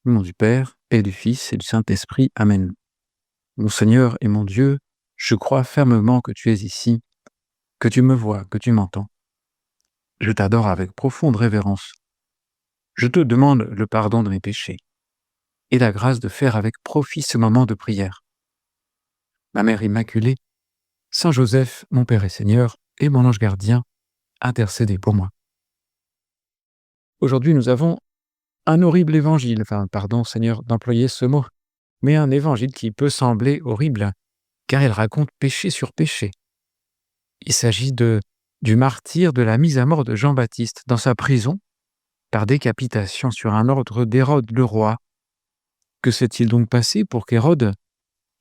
Au nom du Père, et du Fils, et du Saint-Esprit. Amen. Mon Seigneur et mon Dieu, je crois fermement que tu es ici, que tu me vois, que tu m'entends. Je t'adore avec profonde révérence. Je te demande le pardon de mes péchés et la grâce de faire avec profit ce moment de prière. Ma Mère Immaculée, Saint Joseph, mon Père et Seigneur, et mon ange gardien, intercédez pour moi. Aujourd'hui, nous avons un horrible évangile, pardon Seigneur d'employer ce mot, mais un évangile qui peut sembler horrible, car il raconte péché sur péché. Il s'agit du martyre, de la mise à mort de Jean-Baptiste dans sa prison, par décapitation sur un ordre d'Hérode le roi. Que s'est-il donc passé pour qu'Hérode,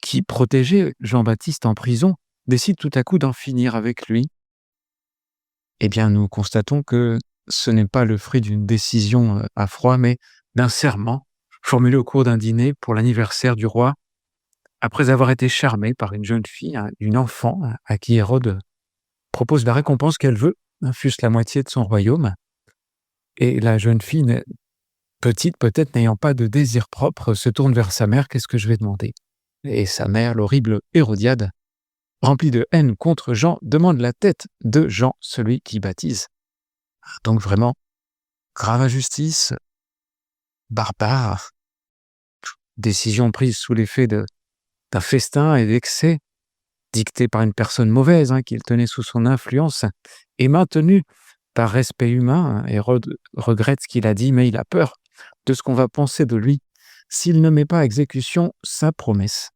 qui protégeait Jean-Baptiste en prison, décide tout à coup d'en finir avec lui? Eh bien, nous constatons que ce n'est pas le fruit d'une décision à froid, mais d'un serment formulé au cours d'un dîner pour l'anniversaire du roi, après avoir été charmé par une jeune fille, une enfant, à qui Hérode propose la récompense qu'elle veut, fût-ce la moitié de son royaume. Et la jeune fille, petite peut-être, n'ayant pas de désir propre, se tourne vers sa mère: « Qu'est-ce que je vais demander ?» Et sa mère, l'horrible Hérodiade, remplie de haine contre Jean, demande la tête de Jean, celui qui baptise. Donc vraiment, grave injustice, barbare, décision prise sous l'effet d'un festin et d'excès, dictée par une personne mauvaise qu'il tenait sous son influence, et maintenue par respect humain. Hérode regrette ce qu'il a dit, mais il a peur de ce qu'on va penser de lui s'il ne met pas à exécution sa promesse.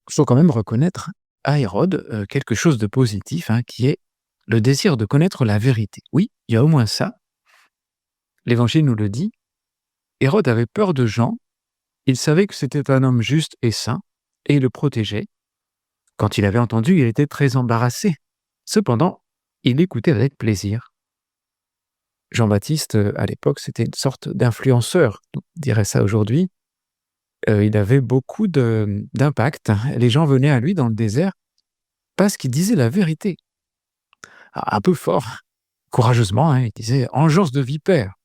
Il faut quand même reconnaître à Hérode quelque chose de positif, qui est le désir de connaître la vérité. Oui, il y a au moins ça. L'Évangile nous le dit. Hérode avait peur de Jean. Il savait que c'était un homme juste et saint, et il le protégeait. Quand il avait entendu, il était très embarrassé. Cependant, il écoutait avec plaisir. Jean-Baptiste, à l'époque, c'était une sorte d'influenceur, on dirait ça aujourd'hui. Il avait beaucoup d'impact. Les gens venaient à lui dans le désert parce qu'il disait la vérité. Un peu fort, courageusement, il disait « Engeance de vipère,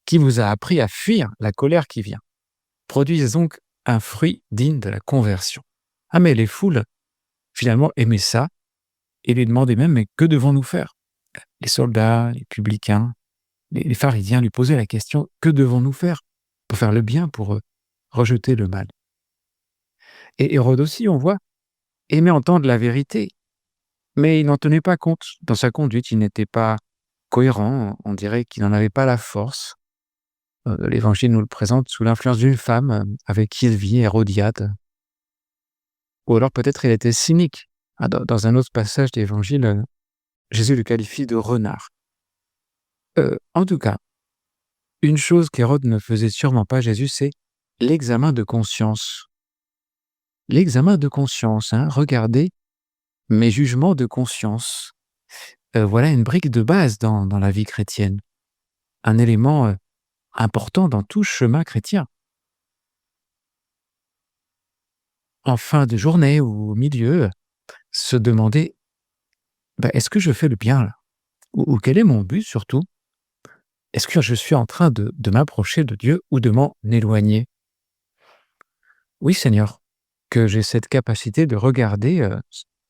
qui vous a appris à fuir la colère qui vient. Produisez donc un fruit digne de la conversion. » Mais les foules, finalement, aimaient ça et lui demandaient même « Mais que devons-nous faire ?» Les soldats, les publicains, les pharisiens lui posaient la question « Que devons-nous faire pour faire le bien, pour rejeter le mal ?» Et Hérode aussi, on voit, aimait entendre la vérité, mais il n'en tenait pas compte. Dans sa conduite, il n'était pas cohérent, on dirait qu'il n'en avait pas la force. L'Évangile nous le présente sous l'influence d'une femme avec qui il vit, Hérodiade. Ou alors peut-être il était cynique. Dans un autre passage d'Évangile, Jésus le qualifie de renard. En tout cas, une chose qu'Hérode ne faisait sûrement pas, Jésus, c'est l'examen de conscience. L'examen de conscience, regardez mes jugements de conscience. Voilà une brique de base dans la vie chrétienne. Un élément important dans tout chemin chrétien. En fin de journée ou au milieu, se demander est-ce que je fais le bien là, ou quel est mon but surtout? Est-ce que je suis en train de m'approcher de Dieu ou de m'en éloigner? Oui, Seigneur, que j'ai cette capacité de regarder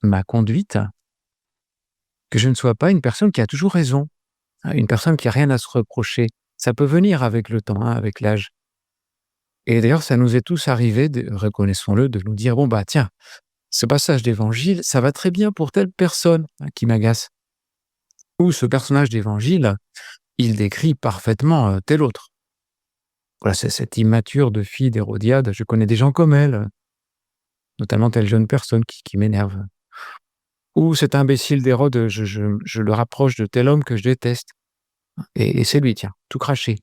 ma conduite, que je ne sois pas une personne qui a toujours raison, une personne qui n'a rien à se reprocher. Ça peut venir avec le temps, avec l'âge. Et d'ailleurs, ça nous est tous arrivé, reconnaissons-le, de nous dire tiens, ce passage d'évangile, ça va très bien pour telle personne qui m'agace. Ou ce personnage d'évangile, il décrit parfaitement tel autre. Voilà, c'est cette immature de fille d'Hérodiade, je connais des gens comme elle, notamment telle jeune personne qui m'énerve. Ou cet imbécile d'Hérode, je le rapproche de tel homme que je déteste. Et c'est lui, tiens, tout craché.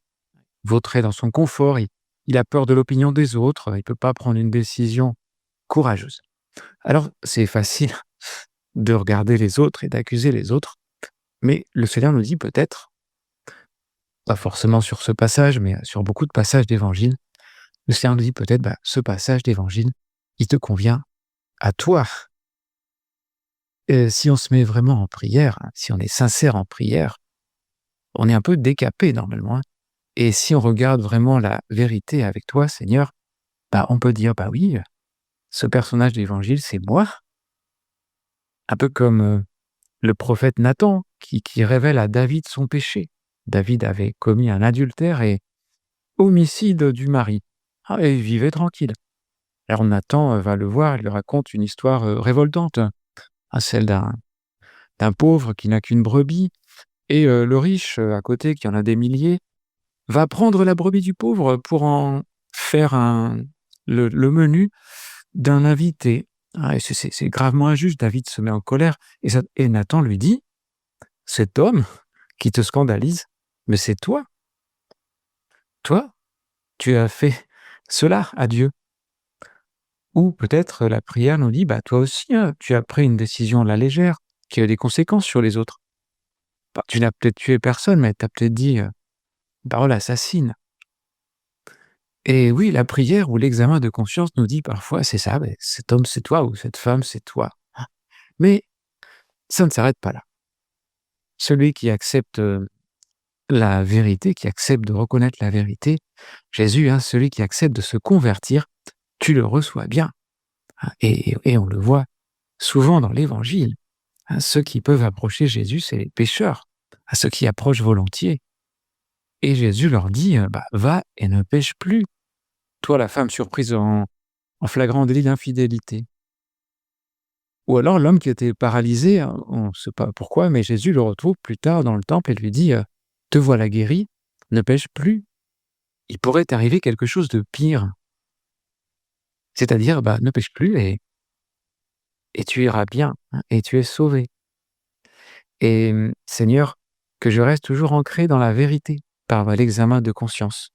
Vautré dans son confort, il a peur de l'opinion des autres, il ne peut pas prendre une décision courageuse. Alors, c'est facile de regarder les autres et d'accuser les autres, mais le Seigneur nous dit peut-être, pas forcément sur ce passage, mais sur beaucoup de passages d'évangile, le Seigneur nous dit peut-être, ce passage d'évangile, il te convient à toi. Si on se met vraiment en prière, si on est sincère en prière, on est un peu décapé normalement, Et si on regarde vraiment la vérité avec toi, Seigneur, on peut dire: «Bah oui, ce personnage d'Évangile, c'est moi». Un peu comme, le prophète Nathan qui révèle à David son péché. David avait commis un adultère et homicide du mari. Ah, et il vivait tranquille. Alors Nathan, va le voir, il lui raconte une histoire, révoltante, celle d'un pauvre qui n'a qu'une brebis et le riche, à côté qui en a des milliers, va prendre la brebis du pauvre pour en faire le menu d'un invité. Ah, et c'est gravement injuste. David se met en colère et Nathan lui dit: «Cet homme qui te scandalise, mais c'est toi. Toi, tu as fait cela à Dieu». Ou peut-être la prière nous dit: «Toi aussi, tu as pris une décision à la légère, qui a des conséquences sur les autres. Tu n'as peut-être tué personne, mais tu as peut-être dit, une parole assassine». Et oui, la prière ou l'examen de conscience nous dit parfois: «C'est ça, cet homme, c'est toi ou cette femme, c'est toi». Mais ça ne s'arrête pas là. Celui qui accepte, la vérité, qui accepte de reconnaître la vérité, Jésus, celui qui accepte de se convertir, tu le reçois bien, et on le voit souvent dans l'Évangile. Ceux qui peuvent approcher Jésus, c'est les pécheurs, ceux qui approchent volontiers. Et Jésus leur dit, «Va et ne pêche plus, toi la femme surprise en flagrant délit d'infidélité». Ou alors l'homme qui était paralysé, on ne sait pas pourquoi, mais Jésus le retrouve plus tard dans le temple et lui dit, «Te voilà guéri, ne pêche plus». Il pourrait t'arriver quelque chose de pire. C'est-à-dire, ne pêche plus et tu iras bien, et tu es sauvé. Et Seigneur, que je reste toujours ancré dans la vérité par l'examen de conscience.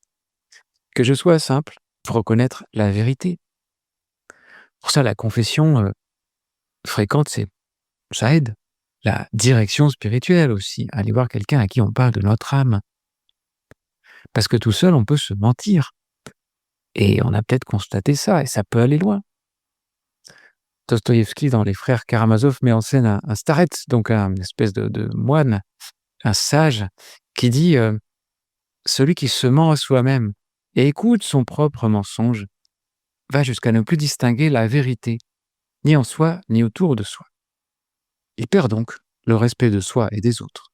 Que je sois simple pour reconnaître la vérité. Pour ça, la confession fréquente, ça aide. La direction spirituelle aussi, aller voir quelqu'un à qui on parle de notre âme. Parce que tout seul, on peut se mentir. Et on a peut-être constaté ça, et ça peut aller loin. Dostoïevski, dans Les Frères Karamazov, met en scène un starets, donc une espèce de moine, un sage, qui dit celui qui se ment à soi-même et écoute son propre mensonge va jusqu'à ne plus distinguer la vérité, ni en soi, ni autour de soi. Il perd donc le respect de soi et des autres.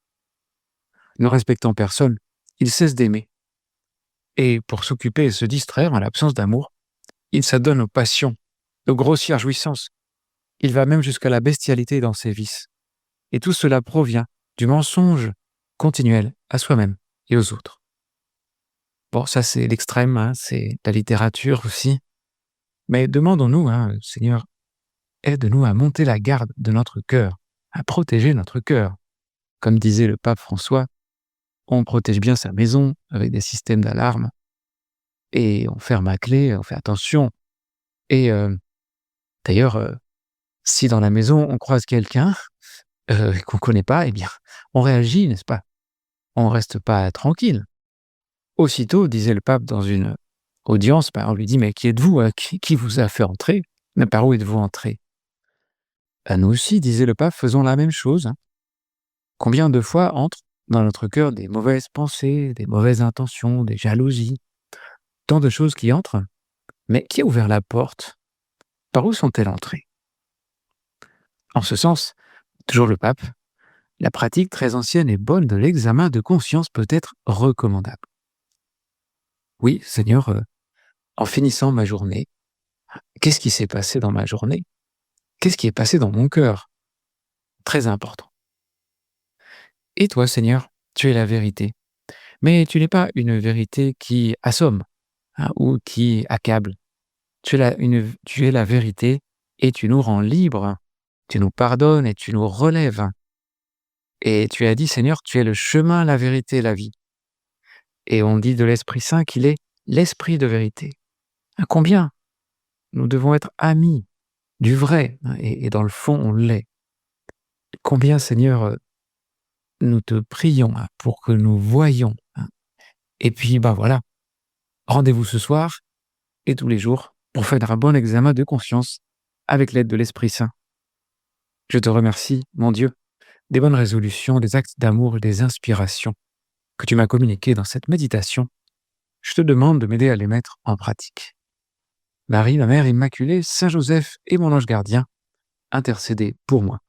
Ne respectant personne, il cesse d'aimer. Et pour s'occuper et se distraire en l'absence d'amour, il s'adonne aux passions, aux grossières jouissances. Il va même jusqu'à la bestialité dans ses vices. Et tout cela provient du mensonge continuel à soi-même et aux autres. Bon, ça c'est l'extrême, c'est la littérature aussi. Mais demandons-nous, Seigneur, aide-nous à monter la garde de notre cœur, à protéger notre cœur. Comme disait le pape François, on protège bien sa maison avec des systèmes d'alarme et on ferme à clé, on fait attention. Et d'ailleurs, si dans la maison on croise quelqu'un qu'on ne connaît pas, eh bien, on réagit, n'est-ce pas? On ne reste pas tranquille. Aussitôt, disait le pape dans une audience, on lui dit: «Mais qui êtes-vous? Qui vous a fait entrer? Mais par où êtes-vous entré?» Nous aussi, disait le pape, faisons la même chose. Combien de fois entrent dans notre cœur des mauvaises pensées, des mauvaises intentions, des jalousies, tant de choses qui entrent, mais qui a ouvert la porte? Par où sont-elles entrées? En ce sens, toujours le pape, la pratique très ancienne et bonne de l'examen de conscience peut être recommandable. Oui, Seigneur, en finissant ma journée, qu'est-ce qui s'est passé dans ma journée? Qu'est-ce qui est passé dans mon cœur? Très important. Et toi, Seigneur, tu es la vérité. Mais tu n'es pas une vérité qui assomme, ou qui accable. Tu es la vérité et tu nous rends libres. Tu nous pardonnes et tu nous relèves. Et tu as dit, Seigneur, tu es le chemin, la vérité et la vie. Et on dit de l'Esprit Saint qu'il est l'Esprit de vérité. Combien nous devons être amis du vrai, et dans le fond, on l'est. Combien, Seigneur, nous te prions pour que nous voyions. Et puis, voilà, rendez-vous ce soir et tous les jours pour faire un bon examen de conscience avec l'aide de l'Esprit Saint. Je te remercie, mon Dieu, des bonnes résolutions, des actes d'amour et des inspirations que tu m'as communiquées dans cette méditation. je te demande de m'aider à les mettre en pratique. Marie, ma mère immaculée, Saint Joseph et mon ange gardien, intercédez pour moi.